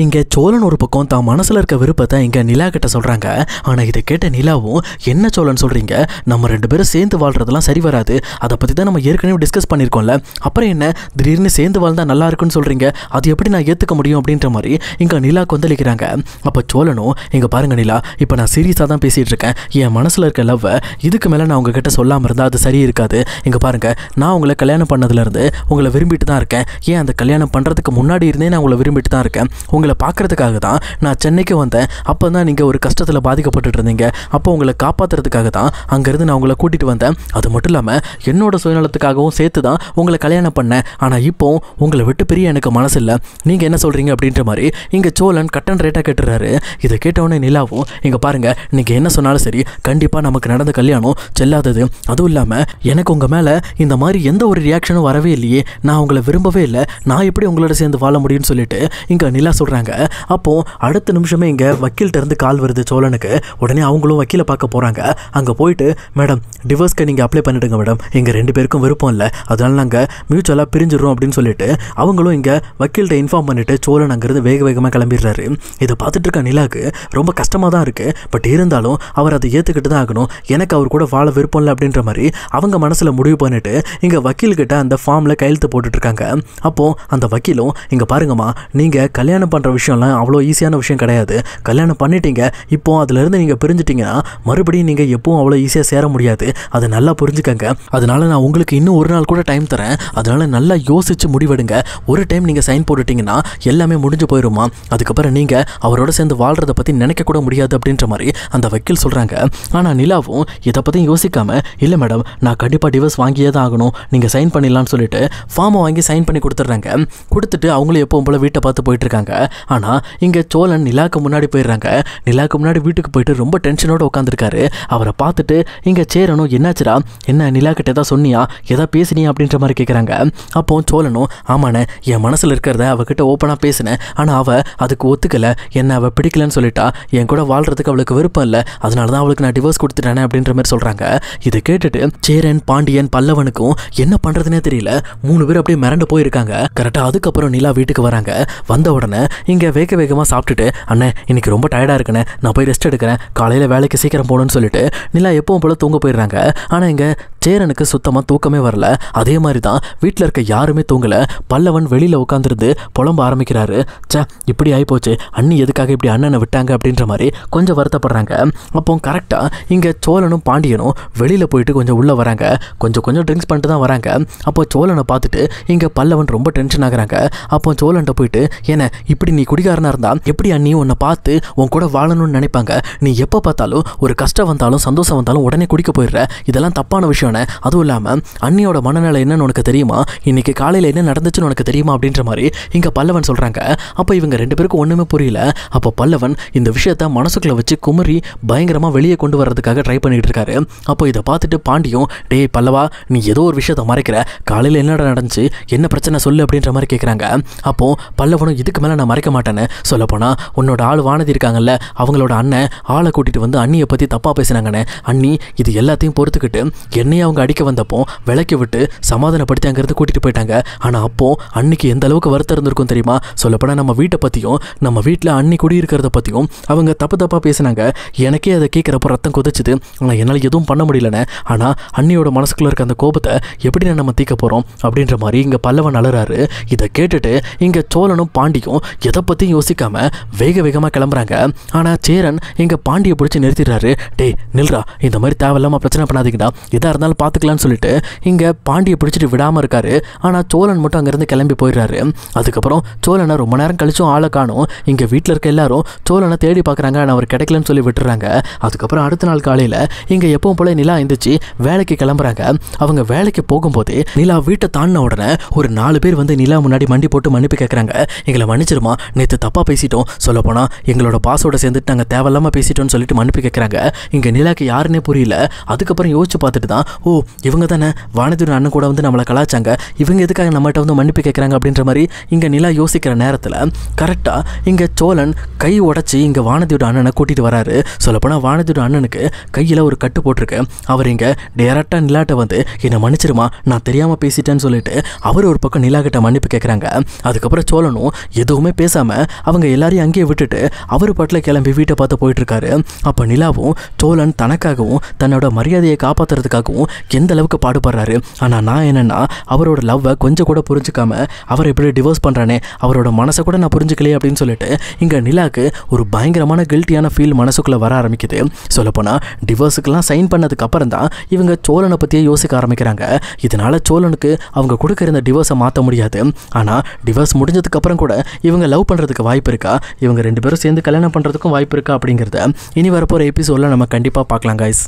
இங்கே சோழன் ஒரு பக்கம் தான் மனசில் இருக்க விருப்பத்தை இங்கே நிலா கிட்ட சொல்கிறாங்க. ஆனால் இதை கேட்ட நிலாவும், என்ன சோழன் சொல்கிறீங்க, நம்ம 2 பேரும் சேர்ந்து வாழ்றதெல்லாம் சரி வராது, அதை பற்றி தான் நம்ம ஏற்கனவே டிஸ்கஸ் பண்ணியிருக்கோம்ல, அப்புறம் என்ன திடீர்னு சேர்ந்து வாழ்ந்தா நல்லா இருக்குன்னு சொல்கிறீங்க, அது எப்படி நான் ஏற்றுக்க முடியும் அப்படின்ற மாதிரி இங்கே நிலா கொந்தளிக்கிறாங்க. அப்போ சோழனும், இங்கே பாருங்க நிலா, இப்போ நான் சீரியஸாக தான் பேசிகிட்டு இருக்கேன், என் மனசில் இருக்க லவ்வை இதுக்கு மேலே நான் உங்ககிட்ட சொல்லாமல் இருந்தால் அது சரி இருக்காது. இங்கே பாருங்கள், நான் உங்களை கல்யாணம் பண்ணதுலேருந்து உங்களை விரும்பிட்டு தான் இருக்கேன், ஏன் அந்த கல்யாணம் பண்ணுறதுக்கு முன்னாடி இருந்தே நான் உங்களை விரும்பிட்டு தான் இருக்கேன், உங்களை பார்க்குறதுக்காக தான் நான் சென்னைக்கு வந்தேன், அப்போ தான் நீங்கள் ஒரு கஷ்டத்தில் பாதிக்கப்பட்டு இருந்தீங்க, அப்போ உங்களை காப்பாற்றுறதுக்காக தான் அங்கேருந்து நான் உங்களை கூட்டிகிட்டு வந்தேன், அது மட்டும் இல்லாமல் என்னோட சுயநலத்துக்காகவும் சேர்த்து தான் உங்களை கல்யாணம் பண்ணேன், ஆனால் இப்போ உங்களை விட்டு பிரிய எனக்கு மனசு இல்லை, நீங்கள் என்ன சொல்கிறீங்க அப்படின்ற மாதிரி இங்கே சோழன் கட்டன் ரேட்டாக கேட்டுறாரு. இதை கேட்டவுடனே நிலாவும், இங்கே பாருங்கள், நீங்கள் என்ன சொன்னாலும் சரி, கண்டிப்பாக நமக்கு நடந்த கல்யாணம் செல்லாதது, அதுவும் இல்லாமல் எனக்கு உங்கள் மேலே இந்த மாதிரி எந்த ஒரு ரியாக்ஷனும் வரவே இல்லையே, நான் உங்களை விரும்பவே இல்லை, நான் எப்படி உங்களோட சேர்ந்து வாழ முடியும்னு சொல்லிட்டு இங்கே நிலா சொல்கிறாங்க. அப்போது அடுத்த நிமிஷமே இங்கே வக்கீல்கிட்ட இருந்து கால் வருது சோழனுக்கு. உடனே அவங்களும் வக்கீலை பார்க்க போகிறாங்க. அங்கே போயிட்டு, மேடம் டிவோர்ஸ்க்கு நீங்கள் அப்ளை பண்ணிவிடுங்க மேடம், எங்கள் 2 பேருக்கும் விருப்பம் இல்லை, அதனால் நாங்கள் மியூச்சுவலாக பிரிஞ்சிடறோம் அப்படின்னு சொல்லிட்டு அவங்களும் இங்கே வக்கீல்கிட்ட இன்ஃபார்ம் பண்ணிவிட்டு சோழன் அங்கேருந்து வேகமாக கிளம்பிடுறாரு. இதை பார்த்துட்டு இருக்க நிலாவுக்கு ரொம்ப கஷ்டமாக தான் இருக்குது, பட் இருந்தாலும் அவர் அதை ஏற்றுக்கிட்டு தான் ஆகணும், எனக்கு அவர் கூட வாழ விருப்பம் இல்லை அப்படின்ற மாதிரி அவங்க மனசில் முடிவு பண்ணிட்டு இங்கே வக்கீல்கிட்ட அந்த ஃபார்மில் கையெழுத்து போட்டுட்ருக்காங்க. அப்போது அந்த வக்கீலும், இங்கே பாருங்கம்மா, நீங்கள் கல்யாணம் பண்ணுற விஷயம்லாம் அவ்வளோ ஈஸியான விஷயம் கிடையாது, கல்யாணம் பண்ணிட்டீங்க, இப்போ அதிலிருந்து நீங்கள் பிரிஞ்சிட்டிங்கன்னா மறுபடியும் நீங்கள் எப்பவும் அவ்வளோ ஈஸியாக சேர முடியாது, அதை நல்லா புரிஞ்சுக்கங்க, அதனால் நான் உங்களுக்கு இன்னும் ஒரு நாள் கூட டைம் தரேன், அதனால் நல்லா யோசித்து முடிவெடுங்க, ஒரு டைம் நீங்கள் சைன் போட்டுட்டிங்கன்னா எல்லாமே முடிஞ்சு போயிடுமா, அதுக்கப்புறம் நீங்கள் அவரோட சேர்ந்து வாழ்கிறத பற்றி நினைக்கக்கூட முடியாது அப்படின்ற மாதிரி அந்த வக்கீல் சொல்கிறாங்க. ஆனால் நிலாவும் இதை பற்றி யோசிக்காமல், இல்லை மேடம் நான் கண்டிப்பாக டிவோர்ஸ் வாங்கியே தான் ஆகணும், நீங்கள் சைன் பண்ணிடலான்னு சொல்லிட்டு ஃபார்மை வாங்கி சைன் பண்ணி கொடுத்துட்றாங்க. கொடுத்துட்டு அவங்களும் எப்பவும் போல் வீட்டை பார்த்து போயிட்டுருக்காங்க. ஆனால் இங்கே சோழன் நிலாவுக்கு முன்னாடி போயிடுறாங்க. நிலாவுக்கு முன்னாடி வீட்டுக்கு போயிட்டு ரொம்ப டென்ஷனோடு உட்காந்துருக்காரு. அவரை பார்த்துட்டு இங்கே சேரனும், என்னாச்சுரா, என்ன நிலா கிட்ட எதாவது சொன்னியா, எதா பேசினியா அப்படின்ற மாதிரி கேட்குறாங்க. அப்போ சோழனும், ஆமாண்ணே, என் மனசில் இருக்கிறத அவகிட்ட ஓப்பனாக பேசினேன், ஆனால் அவள் அதுக்கு ஒத்துக்கலை, என்ன அவள் பிடிக்கலன்னு சொல்லிட்டா, என் கூட வாழ்கிறதுக்கு அவளுக்கு விருப்பம் இல்லை, அதனால தான் அவளுக்கு நான் டிவோர்ஸ் கொடுத்துட்டேனே அப்படின்ற மாதிரி சொல்கிறாங்க. இதை கேட்டுட்டு சேரன், பாண்டியன், பல்லவனுக்கும் என்ன பண்ணுறதுனே தெரியல. 3 பேர் அப்படியே மிரண்டு போயிருக்காங்க. கரெக்டாக அதுக்கப்புறம் நிலா வீட்டுக்கு வராங்க. வந்த உடனே இங்கே வேகமாக சாப்பிட்டுட்டு, அண்ணே இன்னைக்கு ரொம்ப டயர்டாக இருக்குண்ணே, நான் போய் ரெஸ்ட் எடுக்கிறேன், காலையில் வேலைக்கு சீக்கிரம் போகணும்னு சொல்லிட்டு நிலா எப்பவும் போல் தூங்க போயிடுறாங்க. ஆனால் இங்கே சேரனுக்கு சுத்தமாக தூக்கமே வரல. அதே மாதிரி தான் வீட்டில் இருக்க யாருமே தூங்கலை. பல்லவன் வெளியில் உட்காந்துருந்து புலம்ப ஆரம்பிக்கிறாரு. இப்படி ஆகிப்போச்சு, அண்ணி எதுக்காக இப்படி அண்ணனை விட்டாங்க அப்படின்ற மாதிரி கொஞ்சம் வருத்தப்படுறாங்க. அப்போ கரெக்டாக இங்கே சோழனும் பாண்டியனும் வெளியில் போயிட்டு கொஞ்சம் உள்ளே வராங்க. கொஞ்சம் ட்ரிங்க்ஸ் பண்ணிட்டு தான் வராங்க. அப்போ சோழனை பார்த்துட்டு இங்கே பல்லவன் ரொம்ப டென்ஷன் ஆகுறாங்க. அப்போ சோழன்ட்ட போயிட்டு, ஏன்னா இப்படி நீ குடிகாரனாக இருந்தால் எப்படி அண்ணி உன்னை பார்த்து உன் கூட வாழணும்னு நினைப்பாங்க, நீ எப்போ பார்த்தாலும் ஒரு கஷ்டம் வந்தாலும் சந்தோஷம் வந்தாலும் உடனே குடிக்க போயிடுற, இதெல்லாம் தப்பான விஷயம்னு. அதுவும் இல்லாமல் அண்ணியோட மனநிலை என்னன்னு உனக்கு தெரியுமா, இன்னைக்கு காலையில் என்ன நடந்துச்சுன்னு உனக்கு தெரியுமா அப்படின்ற மாதிரி இங்கே பல்லவன் சொல்கிறாங்க. அப்போ இவங்க 2 பேருக்கும் ஒன்றுமே புரியல. அப்போ பல்லவன் இந்த விஷயத்த மனசுக்குள்ளே வச்சு குமரி பயங்கரமாக வெளியே கொண்டு வர்றதுக்காக ட்ரை பண்ணிட்டு இருக்காரு. அப்போ இதை பார்த்துட்டு பாண்டியும், டேய் பல்லவா, நீ ஏதோ ஒரு விஷயத்த மறைக்கிற, காலையில் என்னடா நடந்துச்சு, என்ன பிரச்சனை சொல்லு அப்படின்ற மாதிரி கேட்குறாங்க. அப்போது பல்லவனும், இதுக்கு மேலே நான் மறைக்க மாட்டேன்னு, சொல்லப்போனால் உன்னோட ஆள் வானதி இருக்காங்கல்ல, அவங்களோட அண்ணன் ஆளை கூட்டிகிட்டு வந்து அண்ணியை பற்றி தப்பாக பேசினாங்கண்ணே, அண்ணி இது எல்லாத்தையும் பொறுத்துக்கிட்டு என்னையே அவங்க அடிக்க வந்தப்போ விளக்கி விட்டு சமாதானப்படுத்தி அங்கேருந்து கூட்டிகிட்டு போயிட்டாங்க. ஆனால் அப்போது அன்னைக்கு எந்த அளவுக்கு வருத்தம் இருந்திருக்கும் தெரியுமா, சொல்லப்போனால் நம்ம வீட்டை பற்றியும் நம்ம வீட்டில் அண்ணி குடியிருக்கிறத பற்றியும் அவங்க தப்பாக பேசினாங்க. எனக்கே அதை கேட்குறப்போ ரத்தம் கொதிச்சுது. ஆனால் என்னால் எதுவும் பண்ண முடியலண்ணே, ஆனால் அண்ணியோட மனசுக்குள்ளே இருக்க அந்த கோபத்தை எப்படி நம்ம தீர்க்க போகிறோம் அப்படின்ற மாதிரி இங்கே பல்லவன் அழுறாரு. இதை கேட்டுட்டு இங்கே சோழனும் பாண்டியும் எதை பற்றியும் யோசிக்காமல் வேகமாக கிளம்புறாங்க. ஆனால் சேரன் இங்கே பாண்டியை பிடிச்சி நிறுத்திடுறாரு. டேய் நில்றா, இந்த மாதிரி தேவையில்லாமல் பிரச்சனை பண்ணாதீங்கடா, எதாக இருந்தாலும் பார்த்துக்கலான்னு சொல்லிட்டு இங்கே பாண்டியை பிடிச்சிட்டு விடாமல் இருக்காரு. ஆனால் சோழன் மட்டும் அங்கேருந்து கிளம்பி போயிடுறாரு. அதுக்கப்புறம் சோழனை ரொம்ப நேரம் கழிச்சும் ஆளை காணும். இங்கே வீட்டில் இருக்க எல்லாரும் சோழனை தேடி பார்க்குறாங்க, ஆனால் அவர் கிடைக்கலன்னு சொல்லி விட்டுறாங்க. அதுக்கப்புறம் அடுத்த நாள் காலையில் இங்கே எப்பவும் போல நிலா எந்திரிச்சு வேலைக்கு கிளம்புறாங்க. அவங்க வேலைக்கு போகும்போதே நிலா வீட்டை தாண்டின உடனே ஒரு 4 பேர் வந்து நிலா முன்னாடி மண்டி போட்டு மன்னிப்பு கேட்குறாங்க. எங்களை மன்னிச்சிருமா, நேற்று தப்பாக பேசிட்டோம், சொல்லப்போனால் எங்களோட பாஸோட சேர்ந்துட்டு நாங்கள் தேவையில்லாமல் பேசிட்டோம்னு சொல்லிட்டு மன்னிப்பு கேட்குறாங்க. இங்கே நிலாக்கு யாருன்னே புரியல. அதுக்கப்புறம் யோசிச்சு பார்த்துட்டு தான், ஓ இவங்க தானே வானதியோட அண்ணன் கூட வந்து நம்மளை கலாச்சாங்க, இவங்க எதுக்காக நம்மகிட்ட வந்து மன்னிப்பு கேட்குறாங்க அப்படின்ற மாதிரி இங்கே நிலா யோசிக்கிற நேரத்தில் கரெக்டாக இங்கே சோழன் கை உடச்சி இங்கே வானதியோட அண்ணனை கூட்டிகிட்டு வராரு. சொல்லப்போனால் வானதியோட அண்ணனுக்கு கையில் ஒரு கட்டு போட்டிருக்கு. அவர் இங்கே டேரக்டாக நிலாட்ட வந்து என்னை மன்னிச்சிருமா, நான் தெரியாமல் பேசிட்டேன்னு சொல்லிட்டு அவர் ஒரு பக்கம் நிலா கிட்ட மன்னிப்பு கேட்குறாங்க. அதுக்கப்புறம் சோழனும் எதுவுமே பேசாமல் அவங்க எல்லாரையும் அங்கேயே விட்டுட்டு அவர் பாட்டில் கிளம்பி வீட்டை பார்த்து போயிட்டு இருக்காரு. அப்போ நிலாவும் சோழன் தனக்காகவும் தன்னோட மரியாதையை காப்பாற்றுறதுக்காகவும் எந்த அளவுக்கு பாடுபடுறாரு. ஆனால் நான் என்னென்னா அவரோட லவ்வை கொஞ்சம் கூட புரிஞ்சுக்காம அவரை இப்படி டிவோர்ஸ் பண்ணுறானே, அவரோட மனசை கூட நான் புரிஞ்சுக்கலையே அப்படின்னு சொல்லிட்டு இங்கே நிலாக்கு ஒரு பயங்கரமான கில்ட்டியான ஃபீல் மனசுக்குள்ளே வர ஆரம்பிக்குது. சொல்லப்போனால் டிவோர்ஸுக்கெல்லாம் சைன் பண்ணதுக்கு அப்புறம் தான் இவங்க சோழனை பற்றியே யோசிக்க ஆரம்பிக்கிறாங்க. இதனால சோழனுக்கு அவங்க கொடுக்குற இந்த டிவோர்ஸை மாற்ற முடியாது. ஆனால் டிவோர்ஸ் முடிஞ்சதுக்கு அப்புறம் கூட இவங்க லவ் பண்ணுறதுக்கு வாய்ப்பு இருக்கா, இவங்க 2 பேரும் சேர்ந்து கல்யாணம் பண்ணுறதுக்கும் வாய்ப்பு இருக்கா அப்படிங்கிறத இனி வரப்போகிற எபிசோடில் நம்ம கண்டிப்பாக பார்க்கலாம் கைஸ்.